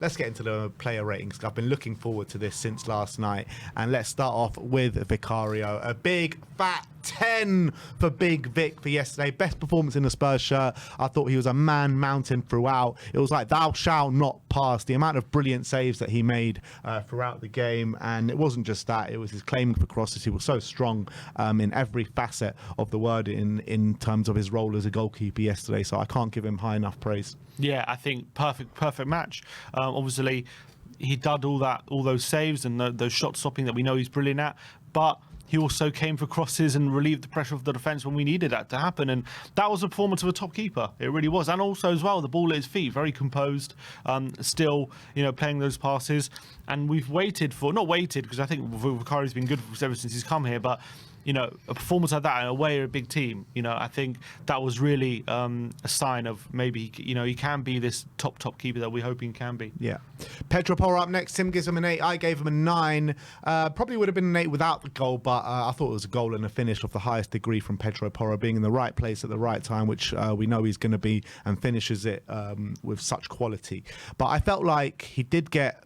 Let's get into the player ratings. I've been looking forward to this since last night. And let's start off with Vicario. A big, fat 10 for Big Vic for yesterday. Best performance in the Spurs shirt. I thought he was a man mountain throughout. It was like, thou shalt not pass. The amount of brilliant saves that he made throughout the game. And it wasn't just that. It was his claiming for crosses. He was so strong in every facet of the word in terms of his role as a goalkeeper yesterday. So I can't give him high enough praise. Yeah, I think perfect match. Obviously, he did all those saves and those shot stopping that we know he's brilliant at. But he also came for crosses and relieved the pressure of the defence when we needed that to happen. And that was a performance of a top keeper. It really was. And also as well, the ball at his feet, very composed, still, playing those passes. And we've not waited, because I think Vicario's been good ever since he's come here, but a performance like that away at a big team, I think that was really a sign of maybe, he can be this top keeper that we're hoping can be. Yeah. Pedro Porro up next. Tim gives him an 8. I gave him a 9. Probably would have been an 8 without the goal, but I thought it was a goal and a finish of the highest degree from Pedro Porro, being in the right place at the right time, which we know he's going to be, and finishes it with such quality. But I felt like he did get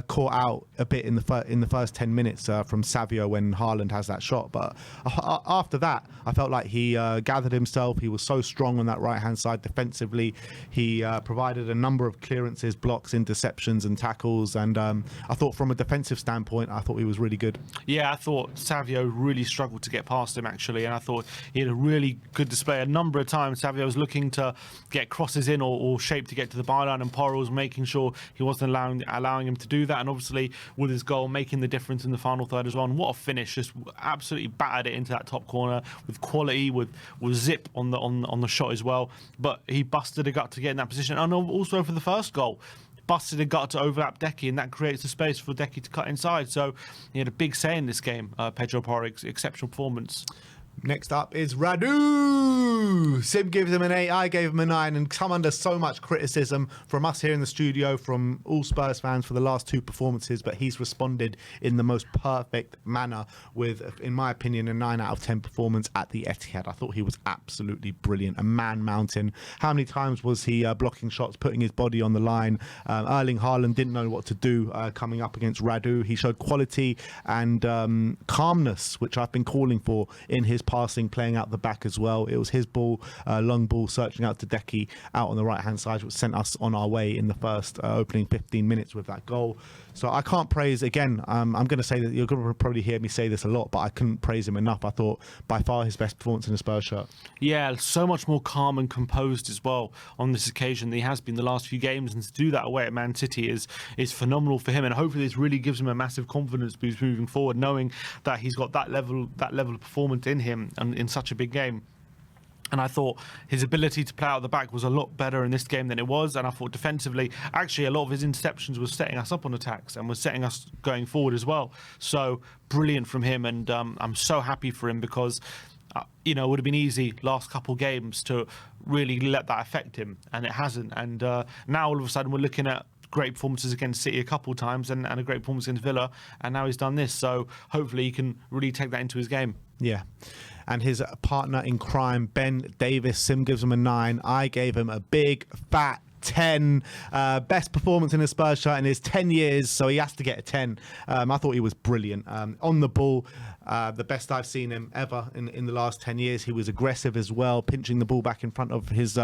caught out a bit in the first 10 minutes from Savio when Haaland has that shot. But after that, I felt like he gathered himself. He was so strong on that right-hand side defensively. He provided a number of clearances, blocks, interceptions and tackles. And I thought from a defensive standpoint, I thought he was really good. Yeah, I thought Savio really struggled to get past him, actually. And I thought he had a really good display. A number of times, Savio was looking to get crosses in or shape to get to the byline, and Porro was making sure he wasn't allowing him to do that. And obviously with his goal making the difference in the final third as well. And what a finish, just absolutely battered it into that top corner with quality, with zip on the shot as well. But he busted a gut to get in that position. And also for the first goal, busted a gut to overlap Decky, and that creates a space for Decky to cut inside. So he had a big say in this game. Pedro Porro, exceptional performance. Next up is Radu. Sim gives him an 8. I gave him a 9, and come under so much criticism from us here in the studio, from all Spurs fans for the last 2 performances, but he's responded in the most perfect manner with, in my opinion, a 9 out of 10 performance at the Etihad. I thought he was absolutely brilliant. A man mountain. How many times was he blocking shots, putting his body on the line? Erling Haaland didn't know what to do coming up against Radu. He showed quality and calmness, which I've been calling for in his passing, playing out the back as well. It was his ball, long ball, searching out to Decky out on the right hand side, which sent us on our way in the first opening 15 minutes with that goal. So I can't praise, again, I'm going to say that you're going to probably hear me say this a lot, but I couldn't praise him enough. I thought by far his best performance in a Spurs shirt. Yeah, so much more calm and composed as well on this occasion than he has been the last few games, and to do that away at Man City is phenomenal for him, and hopefully this really gives him a massive confidence boost moving forward, knowing that he's got that level of performance in him and in such a big game. And I thought his ability to play out the back was a lot better in this game than it was. And I thought defensively, actually, a lot of his interceptions was setting us up on attacks and was setting us going forward as well. So brilliant from him. And I'm so happy for him, because it would have been easy last couple games to really let that affect him. And it hasn't. And now all of a sudden we're looking at great performances against City a couple of times and a great performance against Villa. And now he's done this. So hopefully he can really take that into his game. Yeah. And his partner in crime, Ben Davies, Sim gives him a 9. I gave him a big, fat 10. Best performance in a Spurs shirt in his 10 years, so he has to get a 10. I thought he was brilliant. On the ball, the best I've seen him ever in the last 10 years. He was aggressive as well, pinching the ball back in front of his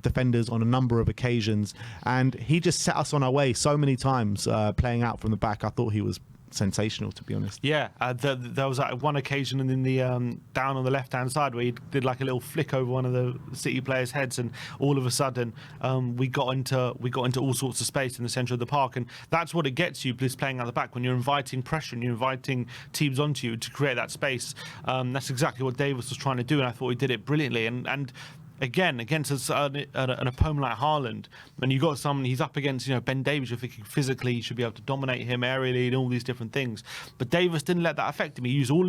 defenders on a number of occasions. And he just set us on our way so many times, playing out from the back. I thought he was sensational, to be honest. Yeah, there was one occasion in the down on the left hand side where he did like a little flick over one of the City players' heads, and all of a sudden we got into all sorts of space in the centre of the park. And that's what it gets you, just playing out the back, when you're inviting pressure and you're inviting teams onto you to create that space. That's exactly what Davies was trying to do, and I thought he did it brilliantly. And again, against an opponent like Haaland, and you've got someone he's up against, Ben Davies, you're thinking physically he should be able to dominate him aerially and all these different things. But Davies didn't let that affect him. He used all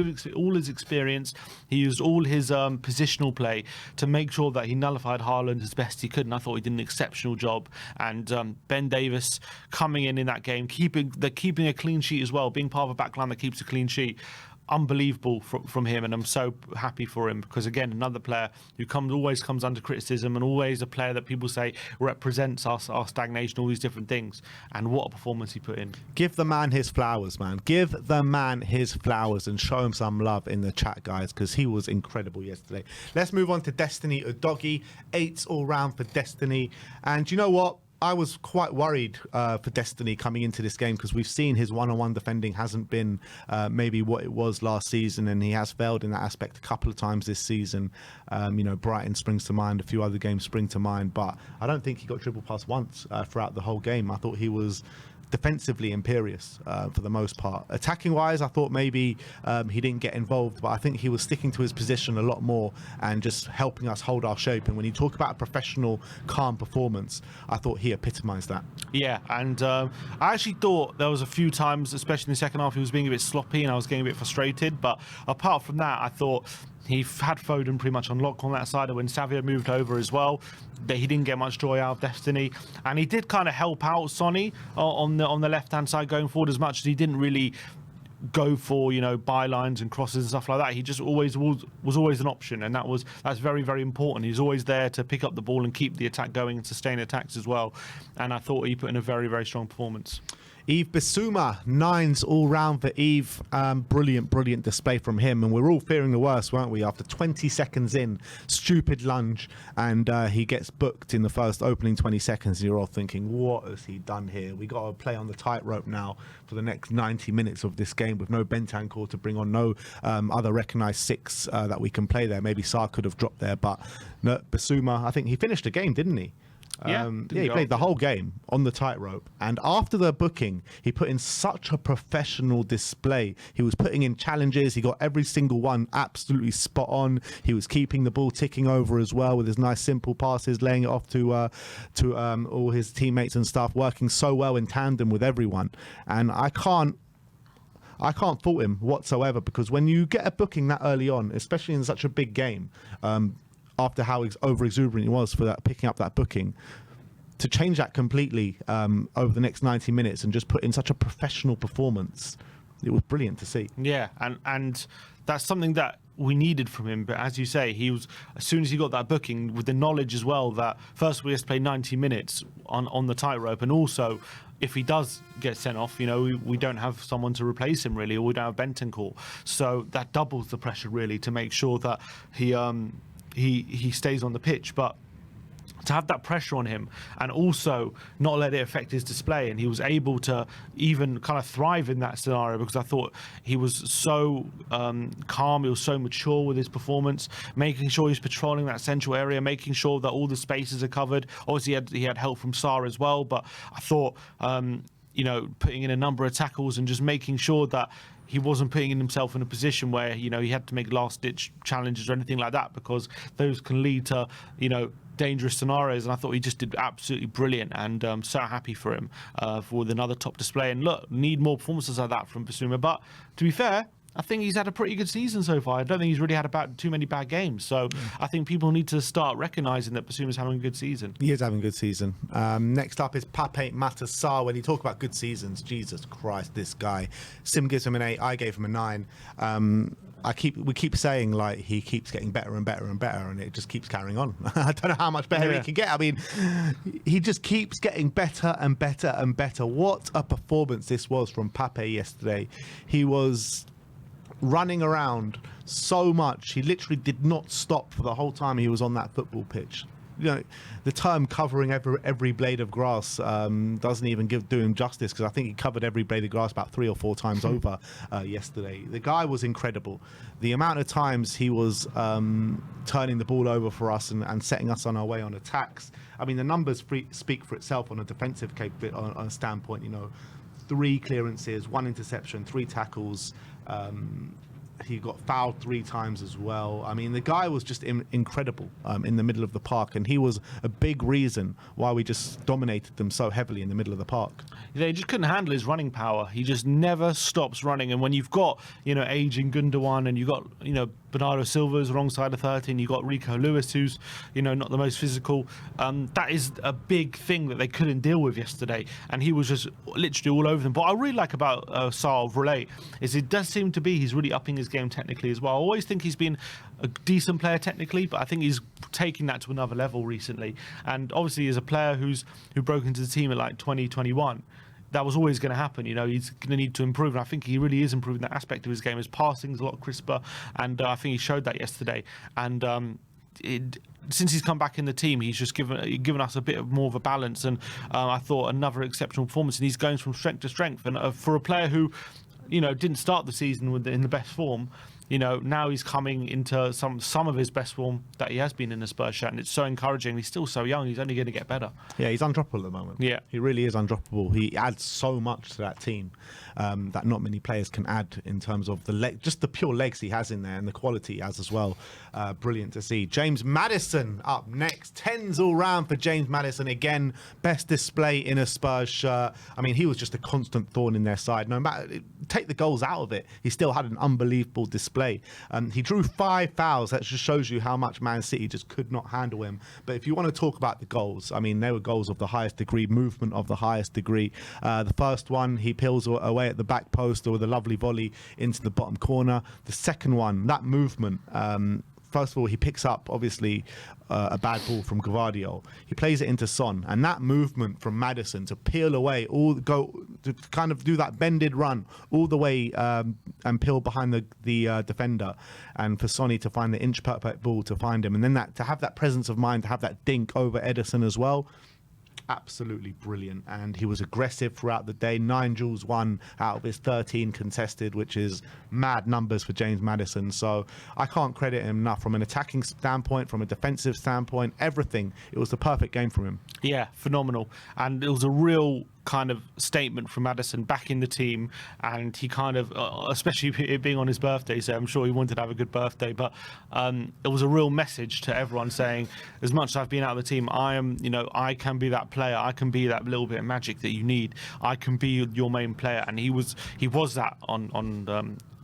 his experience, he used all his positional play to make sure that he nullified Haaland as best he could, and I thought he did an exceptional job. And Ben Davies coming in that game, keeping a clean sheet as well, being part of a backline that keeps a clean sheet. unbelievable from him, and I'm so happy for him because, again, another player who always comes under criticism, and always a player that people say represents our stagnation, all these different things. And what a performance he put in. Give the man his flowers, man. Give the man his flowers and show him some love in the chat, guys, because he was incredible yesterday. Let's move on to Destiny Udogie. 8s all round for Destiny. And you know what? I was quite worried for Destiny coming into this game because we've seen his one-on-one defending hasn't been maybe what it was last season, and he has failed in that aspect a couple of times this season. Brighton springs to mind, a few other games spring to mind, but I don't think he got dribbled past once throughout the whole game. I thought he was defensively imperious for the most part. Attacking wise, I thought maybe he didn't get involved, but I think he was sticking to his position a lot more and just helping us hold our shape. And when you talk about a professional, calm performance, I thought he epitomised that. Yeah, and I actually thought there was a few times, especially in the second half, he was being a bit sloppy and I was getting a bit frustrated. But apart from that, I thought he had Foden pretty much on lock on that side, and when Savio moved over as well, that he didn't get much joy out of Destiny, and he did kind of help out Sonny on the left hand side going forward, as much as he didn't really go for bylines and crosses and stuff like that. He just always was always an option, and that's very, very important. He's always there to pick up the ball and keep the attack going and sustain attacks as well. And I thought he put in a very, very strong performance. Yves Bissouma, 9s all round for Yves. Brilliant display from him, and we're all fearing the worst, weren't we? After 20 seconds in, stupid lunge, and he gets booked in the first opening 20 seconds, and you're all thinking, what has he done here? We got to play on the tightrope now for the next 90 minutes of this game with no Bentancur to bring on, no other recognised 6 that we can play there. Maybe Sarr could have dropped there, but no, Bissouma, I think he finished the game, didn't he? He played the whole game on the tightrope, and after the booking he put in such a professional display. He was putting in challenges, he got every single one absolutely spot on. He was keeping the ball ticking over as well with his nice simple passes, laying it off to all his teammates and stuff, working so well in tandem with everyone. And I can't fault him whatsoever, because when you get a booking that early on, especially in such a big game, after how over exuberant he was for that, picking up that booking, to change that completely over the next 90 minutes and just put in such a professional performance, it was brilliant to see. Yeah, and that's something that we needed from him. But as you say, he was, as soon as he got that booking, with the knowledge as well that first we have to play 90 minutes on the tightrope, and also if he does get sent off, we don't have someone to replace him really, or we don't have Bentancur, so that doubles the pressure really to make sure that he stays on the pitch. But to have that pressure on him and also not let it affect his display, and he was able to even kind of thrive in that scenario, because I thought he was so calm, he was so mature with his performance, making sure he's patrolling that central area, making sure that all the spaces are covered. Obviously he had help from Sarr as well, but I thought putting in a number of tackles and just making sure that he wasn't putting himself in a position where he had to make last-ditch challenges or anything like that, because those can lead to dangerous scenarios. And I thought he just did absolutely brilliant, and so happy for him with another top display. And look, need more performances like that from Bissouma. But to be fair, I think he's had a pretty good season so far. I don't think he's really had too many bad games. So I think people need to start recognising that Bissouma's having a good season. He is having a good season. Next up is Pape Matar Sarr. When you talk about good seasons, Jesus Christ, this guy. Sim gives him an 8. I gave him a 9. We keep saying like he keeps getting better and better and better, and it just keeps carrying on. I don't know how much better he can get. I mean, he just keeps getting better and better and better. What a performance this was from Pape yesterday. He was running around so much. He literally did not stop for the whole time he was on that football pitch. The term covering every blade of grass doesn't even do him justice, because I think he covered every blade of grass about 3 or 4 times over yesterday. The guy was incredible. The amount of times he was turning the ball over for us and setting us on our way on attacks. I mean, the numbers speak for itself on a defensive on a standpoint. 3 clearances, 1 interception, 3 tackles. He got fouled 3 times as well. I mean, the guy was just incredible in the middle of the park, and he was a big reason why we just dominated them so heavily in the middle of the park. They just couldn't handle his running power. He just never stops running. And when you've got, aging Gundogan, and you've got, Bernardo Silva's wrong side of 13. You got Rico Lewis, who's not the most physical. That is a big thing that they couldn't deal with yesterday, and he was just literally all over them. But what I really like about Sarr of Relay is it does seem to be he's really upping his game technically as well. I always think he's been a decent player technically, but I think he's taking that to another level recently. And obviously, as a player who broke into the team at like 2021. That was always going to happen. He's going to need to improve, and I think he really is improving that aspect of his game. His passing's a lot crisper, and I think he showed that yesterday. And since he's come back in the team, he's just given us a bit more of a balance, and I thought another exceptional performance. And he's going from strength to strength. And for a player who, didn't start the season in the best form. Now he's coming into some of his best form that he has been in the Spurs shirt, and it's so encouraging. He's still so young; he's only going to get better. Yeah, he's undroppable at the moment. Yeah, he really is undroppable. He adds so much to that team that not many players can add in terms of just the pure legs he has in there and the quality he has as well. Brilliant to see. James Maddison up next. 10s all round for James Maddison again. Best display in a Spurs shirt. I mean, he was just a constant thorn in their side. No matter take the goals out of it, he still had an unbelievable display. He drew 5 fouls. That just shows you how much Man City just could not handle him. But if you want to talk about the goals, I mean, they were goals of the highest degree, movement of the highest degree. The first one, he peels away at the back post with a lovely volley into the bottom corner. The second one, that movement, first of all, he picks up, obviously, a bad ball from Vicario. He plays it into Son, and that movement from Maddison to peel away, to kind of do that bended run all the way and peel behind the defender, and for Sonny to find the inch perfect ball to find him, and then to have that presence of mind to have that dink over Ederson as well. Absolutely brilliant, and he was aggressive throughout the day. 9 duels won out of his 13 contested, which is mad numbers for James Maddison. So I can't credit him enough from an attacking standpoint, from a defensive standpoint, everything. It was the perfect game from him. Yeah, phenomenal, and it was a real kind of statement from Maddison back in the team, and he kind of, especially it being on his birthday, so I'm sure he wanted to have a good birthday, but it was a real message to everyone saying, as much as I've been out of the team, I can be that player, I can be that little bit of magic that you need, I can be your main player, and he was that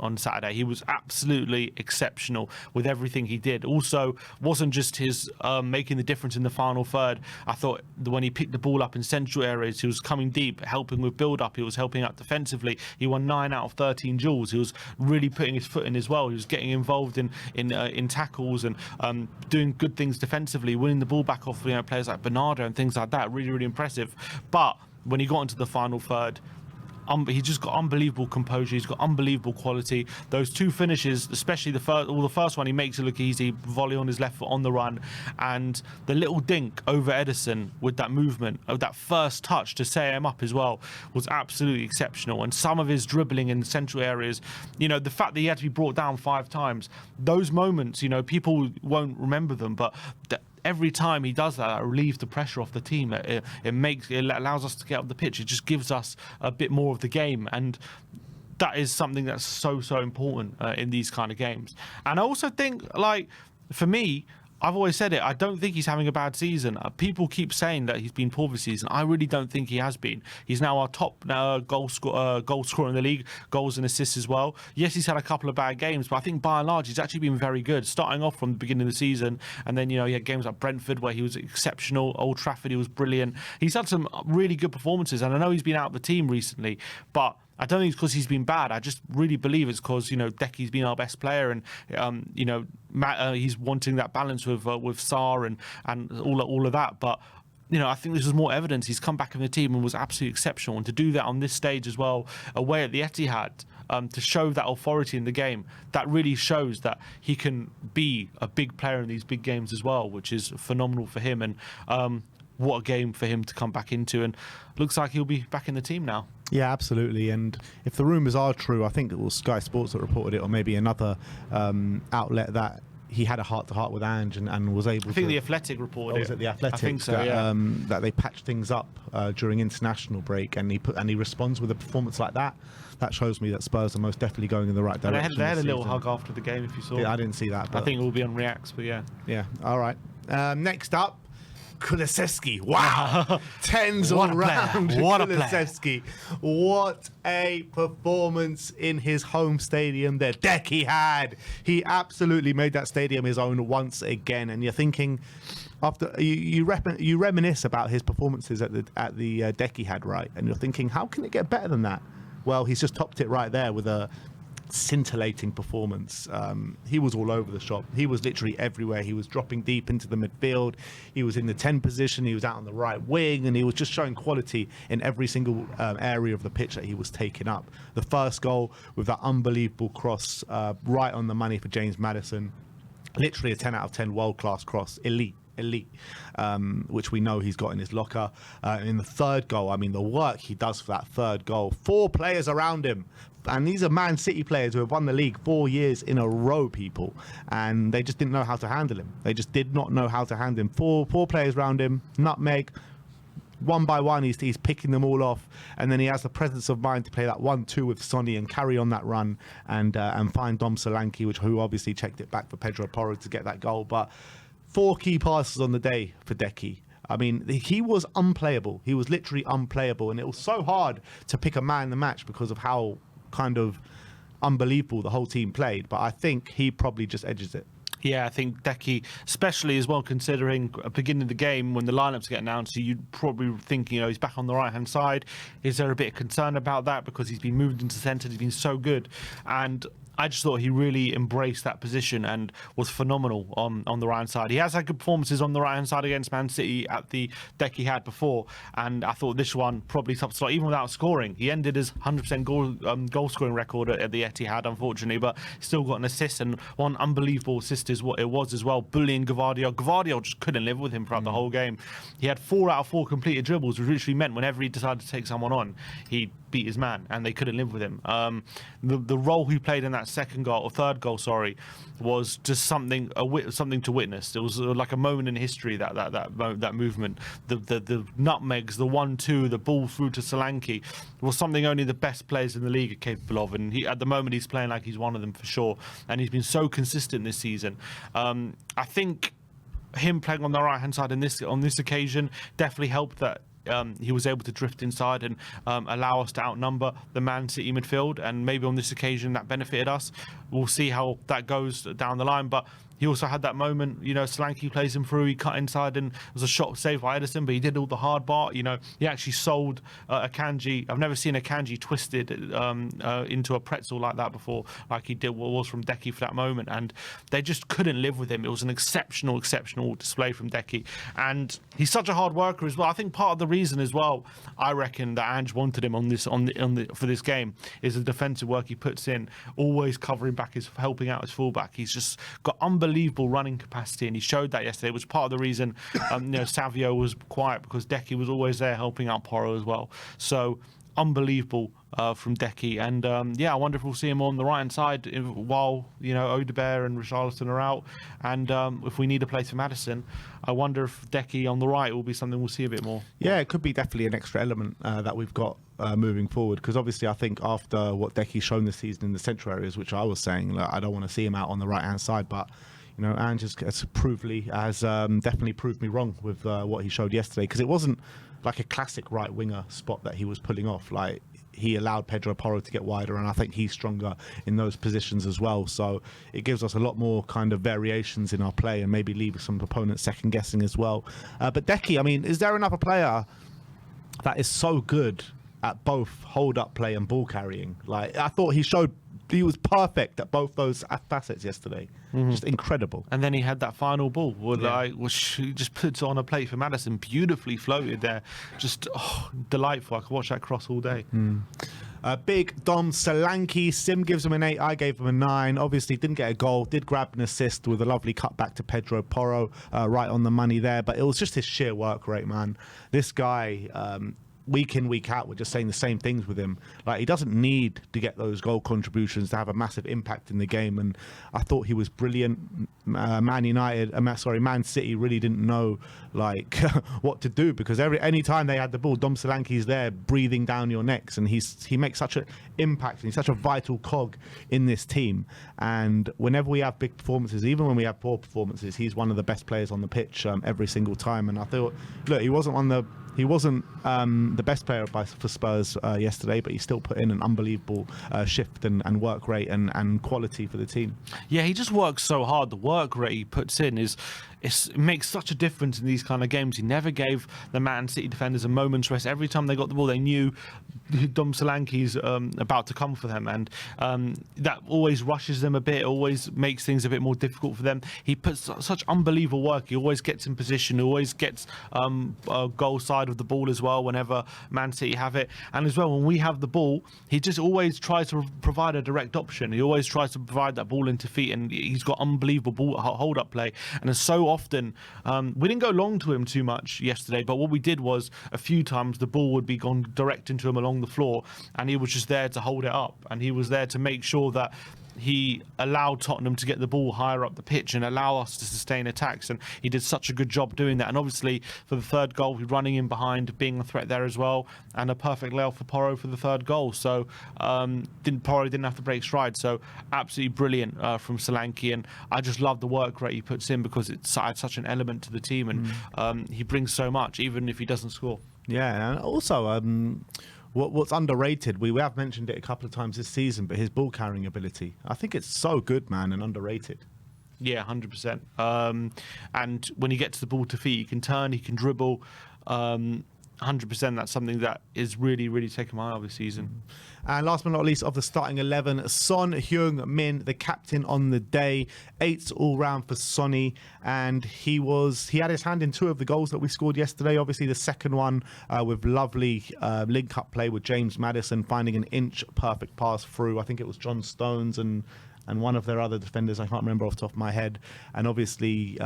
on Saturday. He was absolutely exceptional with everything he did. Also, wasn't just his making the difference in the final third. I thought when he picked the ball up in central areas, he was coming deep, helping with build-up. He was helping out defensively. He won 9 out of 13 duels. He was really putting his foot in as well. He was getting involved in tackles and doing good things defensively, winning the ball back off players like Bernardo and things like that. Really, really impressive. But when he got into the final third, he's just got unbelievable composure. He's got unbelievable quality. Those 2 finishes, especially the first one, he makes it look easy. Volley on his left foot on the run, and the little dink over Ederson with that movement, of that first touch to set him up as well, was absolutely exceptional. And some of his dribbling in central areas, the fact that he had to be brought down 5 times, those moments, people won't remember them, but every time he does that, it relieves the pressure off the team. It allows us to get up the pitch. It just gives us a bit more of the game, and that is something that's so important in these kind of games. And I also think, for me, I've always said it, I don't think he's having a bad season. People keep saying that he's been poor this season. I really don't think he has been. He's now our top goal scorer in the league, goals and assists as well. Yes, he's had a couple of bad games, but I think by and large he's actually been very good, starting off from the beginning of the season. And then, he had games like Brentford where he was exceptional. Old Trafford, he was brilliant. He's had some really good performances, and I know he's been out of the team recently, but I don't think it's because he's been bad. I just really believe it's because, Decky's been our best player, and, he's wanting that balance with Sarr and all of that. But, I think this was more evidence. He's come back in the team and was absolutely exceptional. And to do that on this stage as well, away at the Etihad, to show that authority in the game, that really shows that he can be a big player in these big games as well, which is phenomenal for him. And what a game for him to come back into. And looks like he'll be back in the team now. Yeah, absolutely. And if the rumours are true, I think it was Sky Sports that reported it, or maybe another outlet, that he had a heart-to-heart with Ange and was able to... I think The Athletic reported it. Was it The Athletic? I think so, yeah. That they patched things up during international break, and he responds with a performance like that. That shows me that Spurs are most definitely going in the right direction. They had a little hug after the game, if you saw. Yeah, I didn't see that. I think it will be on Reacts, but yeah. Yeah, all right. Next up, Kulusevski. Wow. Tens all round. What a player. Kulusevski. What a performance in his home stadium that Decky had. He absolutely made that stadium his own once again. And you're thinking, after you reminisce about his performances at the Decky had, right? And you're thinking, how can it get better than that? Well, he's just topped it right there with a scintillating performance. He was all over the shop. He was literally everywhere. He was dropping deep into the midfield. He was in the 10 position. He was out on the right wing, and he was just showing quality in every single area of the pitch that he was taking up. The first goal with that unbelievable cross right on the money for James Maddison. Literally a 10 out of 10 world-class cross. Elite, which we know he's got in his locker. In the third goal, I mean, the work he does for that third goal. 4 players around him. And these are Man City players who have won the league 4 years in a row, people. And they just didn't know how to handle him. They just did not know how to handle him. Four players around him, nutmeg. One by one, he's picking them all off. And then he has the presence of mind to play that 1-2 with Sonny and carry on that run and find Dom Solanke, who obviously checked it back for Pedro Porro to get that goal. But 4 key passes on the day for Decky. I mean, he was unplayable. He was literally unplayable. And it was so hard to pick a man in the match because of how kind of unbelievable the whole team played. But I think he probably just edges it. Yeah, I think Decky, especially as well, considering at the beginning of the game when the lineups get announced, you'd probably think, he's back on the right-hand side. Is there a bit of concern about that because he's been moved into centre? He's been so good. And I just thought he really embraced that position and was phenomenal on the right-hand side. He has had good performances on the right-hand side against Man City at the deck he had before, and I thought this one probably top slot, even without scoring. He ended his 100% goal-scoring record at the Etihad, unfortunately, but still got an assist, and one unbelievable assist is what it was as well, bullying Vicario. Vicario just couldn't live with him throughout the whole game. He had 4 out of 4 completed dribbles, which literally meant whenever he decided to take someone on, he beat his man, and they couldn't live with him. The role he played in that third goal, was just something to witness. It was like a moment in history, that movement. The nutmegs, the 1-2, the ball through to Solanke was something only the best players in the league are capable of. And at the moment, he's playing like he's one of them for sure. And he's been so consistent this season. I think him playing on the right hand side on this occasion definitely helped that. He was able to drift inside and allow us to outnumber the Man City midfield, and maybe on this occasion that benefited us. We'll see how that goes down the line, but he also had that moment, Solanke plays him through, he cut inside and it was a shot saved by Maddison, but he did all the hard part. He actually sold Akanji. I've never seen Akanji twisted into a pretzel like that before, like he did what was from Decky for that moment, and they just couldn't live with him. It was an exceptional display from Decky, and he's such a hard worker as well. I think part of the reason as well, I reckon, that Ange wanted him for this game is the defensive work he puts in, always covering back, helping out his fullback. He's just got unbelievable running capacity, and he showed that yesterday. It was part of the reason Savio was quiet, because Decky was always there helping out Porro as well. So unbelievable from Decky, and I wonder if we'll see him on the right hand side while Odegaard and Richarlison are out, and if we need a place for Maddison, I wonder if Decky on the right will be something we'll see a bit more. Yeah, it could be definitely an extra element that we've got moving forward, because obviously I think after what Decky's shown this season in the central areas, which I was saying, I don't want to see him out on the right hand side, but Ange has definitely proved me wrong with what he showed yesterday, because it wasn't like a classic right winger spot that he was pulling off. Like, he allowed Pedro Porro to get wider, and I think he's stronger in those positions as well. So it gives us a lot more kind of variations in our play, and maybe leave some opponents second guessing as well. But Decky, I mean, is there another player that is so good at both hold up play and ball carrying? Like, I thought he was perfect at both those facets yesterday. Just incredible. And then he had that final ball which he just puts on a plate for Maddison, beautifully floated there. Just delightful. I could watch that cross all day. Big Dom Solanke. Sim gives him an 8. I gave him a 9. Obviously didn't get a goal. Did grab an assist with a lovely cutback to Pedro Porro, right on the money there. But it was just his sheer work rate, man. This guy week in, week out, we're just saying the same things with him. Like, he doesn't need to get those goal contributions to have a massive impact in the game. And I thought he was brilliant. Man City really didn't know like what to do, because any time they had the ball, Dom Solanke's there breathing down your necks, and he makes such an impact, and he's such a vital cog in this team. And whenever we have big performances, even when we have poor performances, he's one of the best players on the pitch every single time. And I thought, look, he wasn't the best player for Spurs yesterday, but he still put in an unbelievable shift and work rate and quality for the team. Yeah, he just works so hard. The work rate he puts in it makes such a difference in these kind of games. He never gave the Man City defenders a moment's rest. Every time they got the ball, they knew Dom Solanke's about to come for them, and that always rushes them a bit, always makes things a bit more difficult for them. He puts such unbelievable work. He always gets in position, he always gets a goal side of the ball as well whenever Man City have it. And as well, when we have the ball, he just always tries to provide a direct option. He always tries to provide that ball into feet, and he's got unbelievable ball hold-up play. And so often, we didn't go long to him too much yesterday, but what we did was a few times the ball would be gone direct into him along the floor, and he was just there to hold it up, and he was there to make sure that he allowed Tottenham to get the ball higher up the pitch and allow us to sustain attacks, and he did such a good job doing that. And obviously for the third goal, he's running in behind, being a threat there as well, and a perfect layout for Porro for the third goal. So Porro didn't have to break stride. So absolutely brilliant from Solanke, and I just love the work rate he puts in, because it's such an element to the team, and he brings so much even if he doesn't score. Yeah, and also what's underrated, we have mentioned it a couple of times this season, but his ball carrying ability, I think it's so good, man, and underrated. Yeah, 100%. And when he gets the ball to feet, he can turn, he can dribble. 100%, that's something that is really, really taken my eye over this season. And last but not least of the starting 11, Son Heung-min, the captain on the day. 8 all round for Sonny, and he had his hand in 2 of the goals that we scored yesterday. Obviously the second one with lovely link-up play with James Maddison, finding an inch perfect pass through. I think it was John Stones and one of their other defenders, I can't remember off the top of my head. And obviously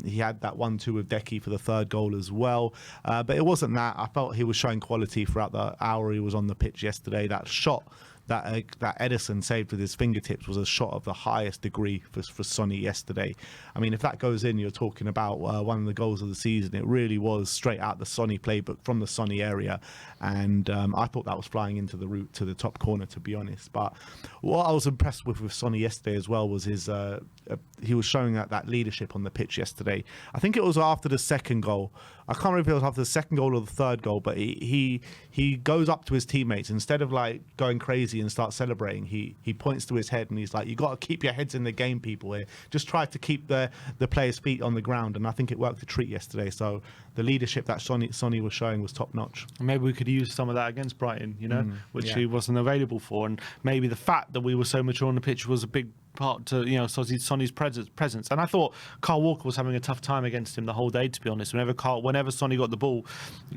he had that 1-2 with Decky for the third goal as well. But it wasn't that. I felt he was showing quality throughout the hour he was on the pitch yesterday. That shot that Edison saved with his fingertips was a shot of the highest degree for Sonny yesterday. I mean, if that goes in, you're talking about one of the goals of the season. It really was straight out the Sonny playbook from the Sonny area, and I thought that was flying into the route to the top corner, to be honest. But what I was impressed with Sonny yesterday as well was his he was showing that leadership on the pitch yesterday. I think it was after the second goal. I can't remember if it was after the second goal or the third goal, but he goes up to his teammates. Instead of like going crazy and start celebrating, he points to his head and he's like, you got to keep your heads in the game, people here. Just try to keep the players' feet on the ground, and I think it worked a treat yesterday. So the leadership that Sonny was showing was top notch. Maybe we could use some of that against Brighton, which he wasn't available for, and maybe the fact that we were so mature on the pitch was a big part to Sonny's presence. And I thought Kyle Walker was having a tough time against him the whole day, to be honest. Whenever Sonny got the ball,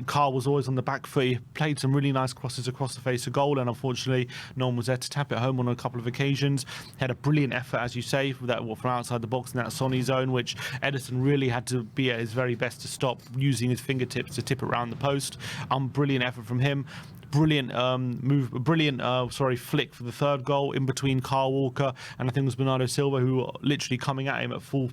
Kyle was always on the back foot. He played some really nice crosses across the face of goal, and unfortunately no one was there to tap it home on a couple of occasions. He had a brilliant effort, as you say, from outside the box in that Sonny zone, which Edison really had to be at his very best to stop, using his fingertips to tip it around the post. Brilliant effort from him. Brilliant flick for the third goal in between Kyle Walker and I think it was Bernardo Silva, who were literally coming at him at full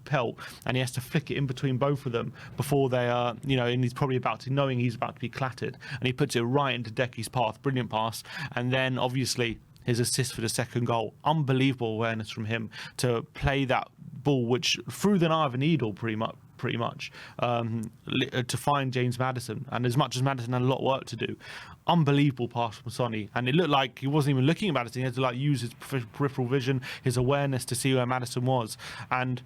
pelt, and he has to flick it in between both of them before they are, and he's probably knowing he's about to be clattered, and he puts it right into Decky's path. Brilliant pass. And then obviously his assist for the second goal. Unbelievable awareness from him to play that ball, which through the eye of a needle pretty much to find James Maddison. And as much as Maddison had a lot of work to do, unbelievable pass from Sonny, and it looked like he wasn't even looking at Maddison. He had to use his peripheral vision, his awareness to see where Maddison was. And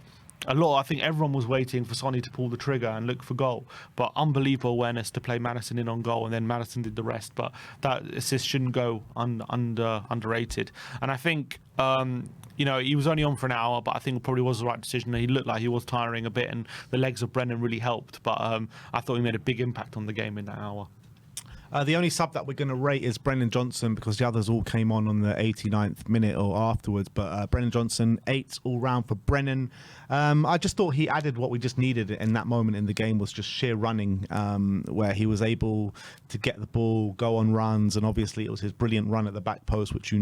I think everyone was waiting for Sonny to pull the trigger and look for goal, but unbelievable awareness to play Maddison in on goal, and then Maddison did the rest. But that assist shouldn't go underrated. And I think he was only on for an hour, but I think it probably was the right decision. He looked like he was tiring a bit, and the legs of Brennan really helped. But I thought he made a big impact on the game in that hour. The only sub that we're going to rate is Brennan Johnson because the others all came on the 89th minute or afterwards. But Brennan Johnson, 8 all round for Brennan. I just thought he added what we just needed in that moment in the game was just sheer running, where he was able to get the ball, go on runs, and obviously it was his brilliant run at the back post, which he's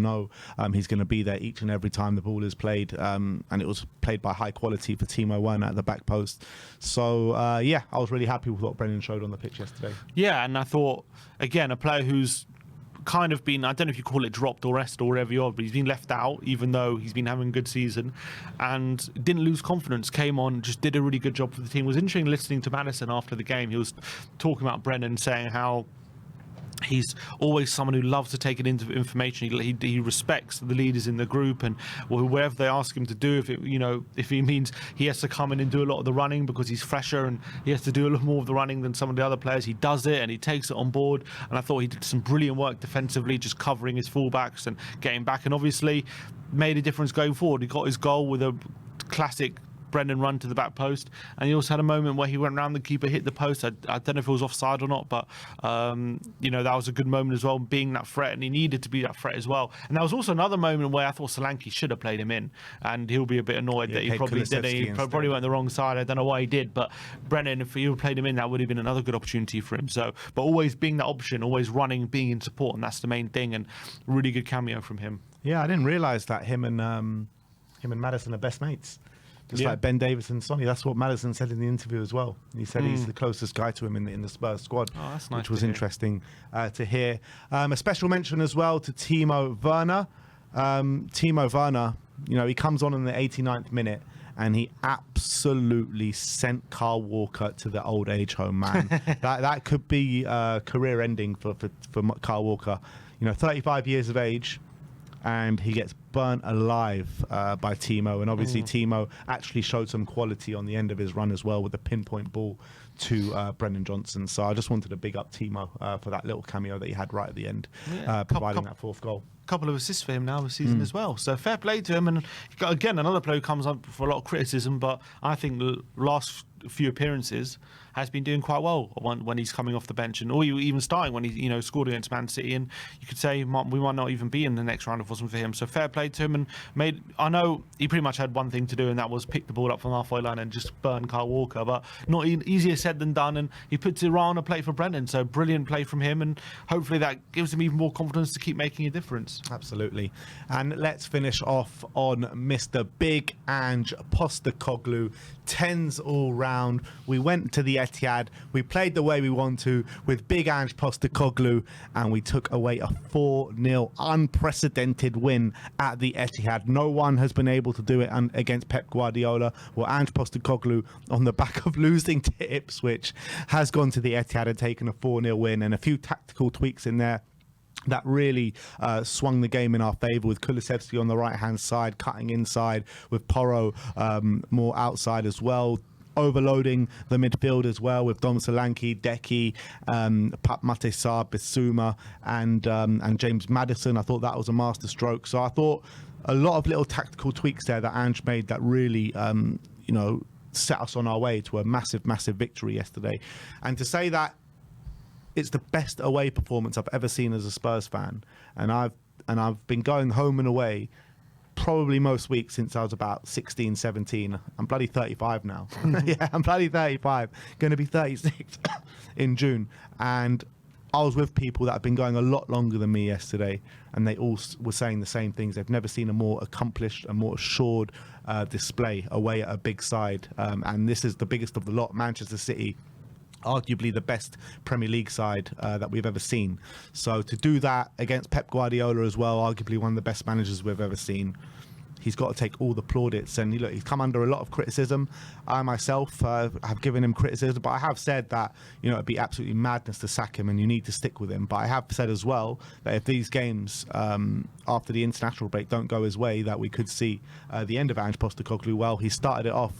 going to be there each and every time the ball is played, and it was played by high quality for Timo Werner at the back post. So I was really happy with what Brennan showed on the pitch yesterday. Yeah, and I thought, again, a player who's kind of been, I don't know if you call it dropped or rested or whatever you are, but he's been left out even though he's been having a good season and didn't lose confidence, came on, just did a really good job for the team. It was interesting listening to Maddison after the game. He was talking about Brennan, saying how he's always someone who loves to take it into information. He respects the leaders in the group, and wherever they ask him to do, if he means he has to come in and do a lot of the running because he's fresher and he has to do a lot more of the running than some of the other players, he does it and he takes it on board. And I thought he did some brilliant work defensively, just covering his fullbacks and getting back, and obviously made a difference going forward. He got his goal with a classic Brendan run to the back post, and he also had a moment where he went round the keeper, hit the post. I don't know if it was offside or not, but that was a good moment as well, being that threat, and he needed to be that threat as well. And there was also another moment where I thought Solanke should have played him in, and he'll be a bit annoyed that he probably did. He probably went the wrong side. I don't know why he did, but Brennan, if he had played him in, that would have been another good opportunity for him. So, but always being that option, always running, being in support, and that's the main thing. And really good cameo from him. Yeah, I didn't realise that him and Maddison are best mates. Just like Ben Davies and Sonny. That's what Maddison said in the interview as well. He said he's the closest guy to him in the Spurs squad, that's nice, which was interesting to hear. A special mention as well to Timo Werner. Timo Werner, he comes on in the 89th minute and he absolutely sent Kyle Walker to the old age home, man. that could be career ending for Kyle Walker. 35 years of age, and he gets burnt alive by Timo. And obviously Timo actually showed some quality on the end of his run as well with the pinpoint ball to Brendan Johnson. So I just wanted to big up Timo for that little cameo that he had right at the end, providing that fourth goal. Couple of assists for him now this season as well. So fair play to him. And again, another player who comes up for a lot of criticism, but I think the last few appearances has been doing quite well when he's coming off the bench, or even starting when he scored against Man City. And you could say we might not even be in the next round if it wasn't for him. So fair play to him. And I know he pretty much had one thing to do, and that was pick the ball up from the halfway line and just burn Kyle Walker. But not easier said than done. And he puts it right on a plate for Brendan. So brilliant play from him, and hopefully that gives him even more confidence to keep making a difference. Absolutely. And let's finish off on Mr. Big Ange Postecoglou. 10s all round. We went to the Etihad. We played the way we want to with Big Ange Postecoglou, and we took away a 4-0 unprecedented win at the Etihad. No one has been able to do it against Pep Guardiola. Well, Ange Postecoglou, on the back of losing to Ipswich, has gone to the Etihad and taken a 4-0 win, and a few tactical tweaks in there that really swung the game in our favour, with Kulusevski on the right-hand side, cutting inside, with Porro more outside as well, overloading the midfield as well with Dom Solanke, Deki, Mate Sarr, Bissouma, and James Maddison. I thought that was a master stroke. So I thought a lot of little tactical tweaks there that Ange made that really, set us on our way to a massive, massive victory yesterday. And to say that it's the best away performance I've ever seen as a Spurs fan, and I've been going home and away probably most weeks since I was about 16, 17. I'm bloody 35 now. Yeah, I'm bloody 35. Going to be 36 in June. And I was with people that have been going a lot longer than me yesterday, and they all were saying the same things. They've never seen a more accomplished and more assured display away at a big side. And this is the biggest of the lot, Manchester City. Arguably the best Premier League side that we've ever seen. So to do that against Pep Guardiola as well, arguably one of the best managers we've ever seen, he's got to take all the plaudits. And he's come under a lot of criticism. I myself have given him criticism, but I have said that it'd be absolutely madness to sack him and you need to stick with him. But I have said as well that if these games after the international break don't go his way, that we could see the end of Ange Postecoglou. Well, he started it off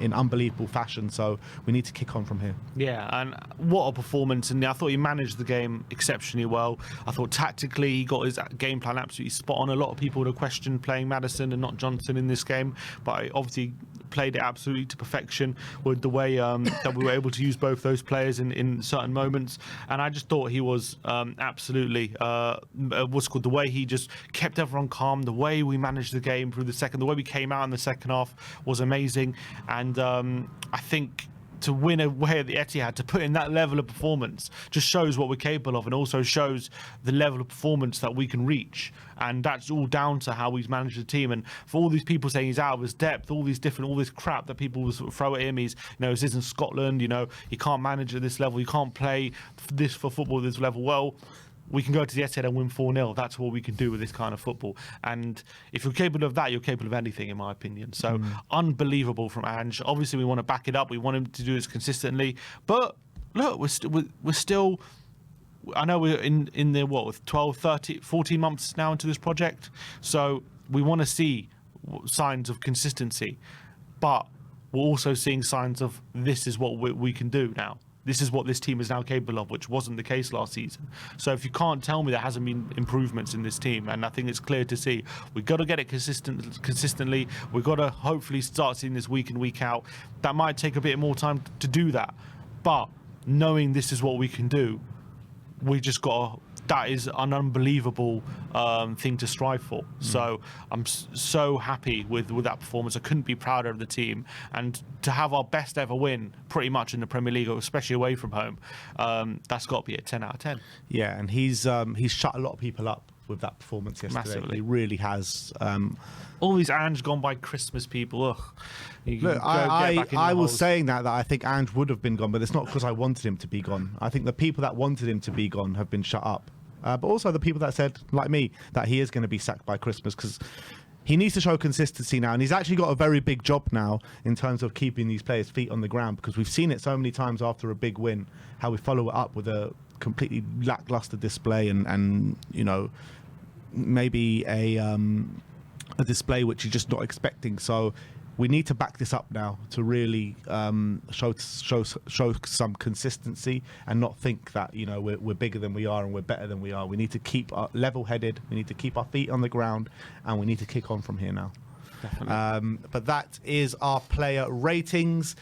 in unbelievable fashion, so we need to kick on from here. Yeah, and what a performance. And I thought he managed the game exceptionally well. I thought tactically he got his game plan absolutely spot on. A lot of people would have questioned playing Maddison and not Johnson in this game, but obviously played it absolutely to perfection with the way that we were able to use both those players in certain moments. And I just thought he was absolutely what's called, the way he just kept everyone calm, the way we managed the game through the way we came out in the second half was amazing. And I think to win away at the Etihad, to put in that level of performance, just shows what we're capable of, and also shows the level of performance that we can reach. And that's all down to how he's managed the team. And for all these people saying he's out of his depth, all this crap that people will sort of throw at him, this isn't Scotland, you can't manage at this level, you can't play this for football at this level. Well, we can go to the Etihad and win 4-0. That's what we can do with this kind of football. And if you're capable of that, you're capable of anything, in my opinion. So unbelievable from Ange. Obviously, we want to back it up. We want him to do this consistently. But look, we're still. I know we're in the with 12, 13, 14 months now into this project. So we want to see signs of consistency. But we're also seeing signs of this is what we can do now. This is what this team is now capable of, which wasn't the case last season. So if you can't tell me there hasn't been improvements in this team, and I think it's clear to see, we've got to get it consistently. We've got to hopefully start seeing this week in, week out. That might take a bit more time to do that. But knowing this is what we can do, we just got to, that is an unbelievable thing to strive for. So I'm so happy with that performance. I couldn't be prouder of the team. And to have our best ever win pretty much in the Premier League, especially away from home, that's got to be a 10 out of 10. Yeah, and he's shut a lot of people up with that performance yesterday. Massively. He really has. All these Ange gone by Christmas people. Ugh. Look, I was saying that I think Ange would have been gone, but it's not because I wanted him to be gone. I think the people that wanted him to be gone have been shut up. But also the people that said, like me, that he is going to be sacked by Christmas, because he needs to show consistency now. And he's actually got a very big job now in terms of keeping these players' feet on the ground, because we've seen it so many times after a big win, how we follow it up with a completely lackluster display and maybe a display which you're just not expecting. So we need to back this up now to really show some consistency, and not think that we're bigger than we are and we're better than we are. We need to keep level-headed. We need to keep our feet on the ground, and we need to kick on from here now. Definitely. But that is our player ratings.